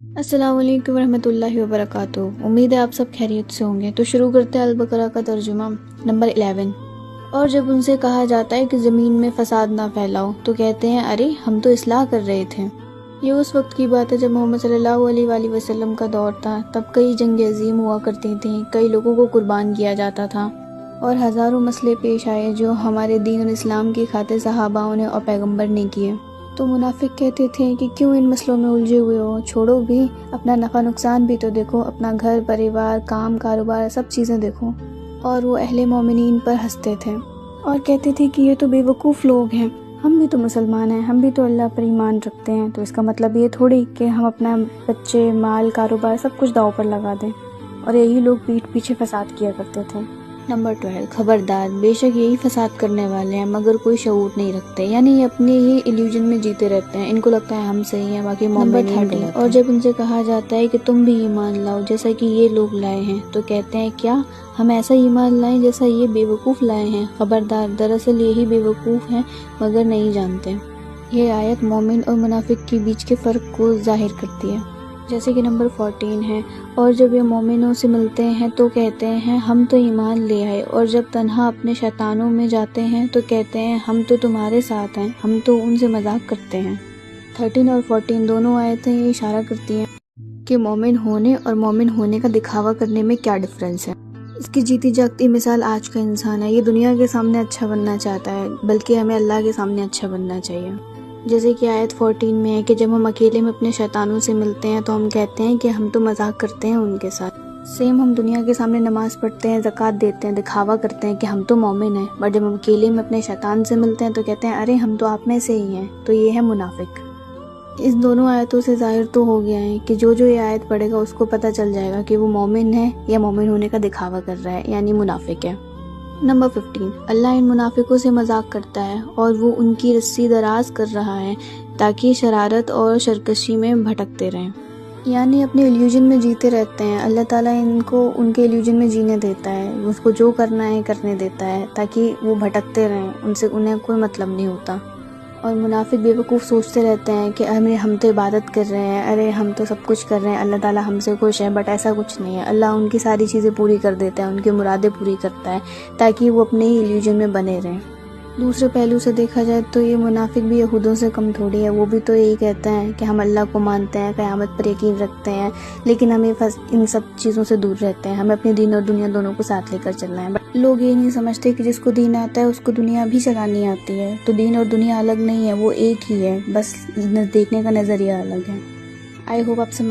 अस्सलाम वालेकुम रहमतुल्लाहि वबरकातुहू। उम्मीद है आप सब खैरियत से होंगे। तो शुरू करते हैं अल-बकरा का तर्जुमा नंबर 11। और जब उनसे कहा जाता है कि ज़मीन में फसाद ना फैलाओ तो कहते हैं अरे हम तो इस्लाह कर रहे थे। ये उस वक्त की बात है जब मोहम्मद सल्लल्लाहु अलैहि वसल्लम का दौर था। तब कई जंग अजीम हुआ करती थीं, कई लोगों को कुर्बान किया जाता था और हज़ारों मसले पेश आए जो हमारे दीन और इस्लाम की खातिर सहाबाओं ने और पैगम्बर ने किए। तो मुनाफिक कहते थे कि क्यों इन मसलों में उलझे हुए हो, छोड़ो भी, अपना नफ़ा नुकसान भी तो देखो, अपना घर परिवार काम कारोबार सब चीज़ें देखो। और वो अहले मोमिनीन पर हंसते थे और कहते थे कि ये तो बेवकूफ़ लोग हैं, हम भी तो मुसलमान हैं, हम भी तो अल्लाह पर ईमान रखते हैं, तो इसका मतलब ये थोड़ी कि हम अपना बच्चे माल कारोबार सब कुछ दांव पर लगा दें। और यही लोग पीठ पीछे फसाद किया करते थे। नंबर 12, खबरदार, बेशक यही फसाद करने वाले हैं मगर कोई शऊर नहीं रखते, यानी ये अपने ही इल्यूजन में जीते रहते हैं। इनको लगता है हम सही हैं, बाकी मोमिन गलत हैं। और जब उनसे कहा जाता है कि तुम भी ईमान लाओ जैसा कि ये लोग लाए हैं तो कहते हैं क्या हम ऐसा ईमान लाएं जैसा ये बेवकूफ़ लाए हैं। खबरदार, दरअसल यही बेवकूफ़ हैं मगर नहीं जानते। ये आयत मोमिन और मुनाफिक के बीच के फ़र्क को ज़ाहिर करती है। जैसे कि नंबर 14 है, और जब ये मोमिनों से मिलते हैं तो कहते हैं हम तो ईमान ले आए, और जब तन्हा अपने शैतानों में जाते हैं तो कहते हैं हम तो तुम्हारे साथ हैं, हम तो उनसे मजाक करते हैं। 13 और 14 दोनों आयतें ये इशारा करती हैं कि मोमिन होने और मोमिन होने का दिखावा करने में क्या डिफरेंस है। इसकी जीती जागती मिसाल आज का इंसान है। ये दुनिया के सामने अच्छा बनना चाहता है, बल्कि हमें अल्लाह के सामने अच्छा बनना चाहिए। जैसे कि आयत 14 में है कि जब हम अकेले में अपने शैतानों से मिलते हैं तो हम कहते हैं कि हम तो मजाक करते हैं उनके साथ। सेम हम दुनिया के सामने नमाज पढ़ते हैं, ज़कात देते हैं, दिखावा करते हैं कि हम तो मोमिन हैं, बट जब हम अकेले में अपने शैतान से मिलते हैं तो कहते हैं अरे हम तो आप में से ही हैं। तो ये है मुनाफिक। इस दोनों आयतों से ज़ाहिर तो हो गया है कि जो ये आयत पढ़ेगा उसको पता चल जाएगा कि वो मोमिन है या मोमिन होने का दिखावा कर रहा है, यानी मुनाफिक है। नंबर 15, अल्लाह इन मुनाफिकों से मजाक करता है और वो उनकी रस्सी दराज कर रहा है ताकि शरारत और सरकशी में भटकते रहें, यानी अपने इल्यूजन में जीते रहते हैं। अल्लाह ताला इनको उनके इल्यूजन में जीने देता है, उसको जो करना है करने देता है ताकि वो भटकते रहें, उनसे उन्हें कोई मतलब नहीं होता। और मुनाफिक बेवकूफ़ सोचते रहते हैं कि हम तो इबादत कर रहे हैं, अरे हम तो सब कुछ कर रहे हैं, अल्लाह ताला हमसे खुश है, बट ऐसा कुछ नहीं है। अल्लाह उनकी सारी चीज़ें पूरी कर देता है, उनकी मुरादें पूरी करता है ताकि वो अपने ही इल्यूजन में बने रहें। दूसरे पहलू से देखा जाए तो ये मुनाफिक भी यहूदों से कम थोड़ी है। वो भी तो यही कहते हैं कि हम अल्लाह को मानते हैं, क़यामत पर यकीन रखते हैं, लेकिन हमें इन सब चीज़ों से दूर रहते हैं। हमें अपने दीन और दुनिया दोनों को साथ लेकर चलना है। बट लोग ये नहीं समझते कि जिसको दीन आता है उसको दुनिया भी चलानी आती है। तो दीन और दुनिया अलग नहीं है, वो एक ही है, बस देखने का नज़रिया अलग है। आई होप आप समझ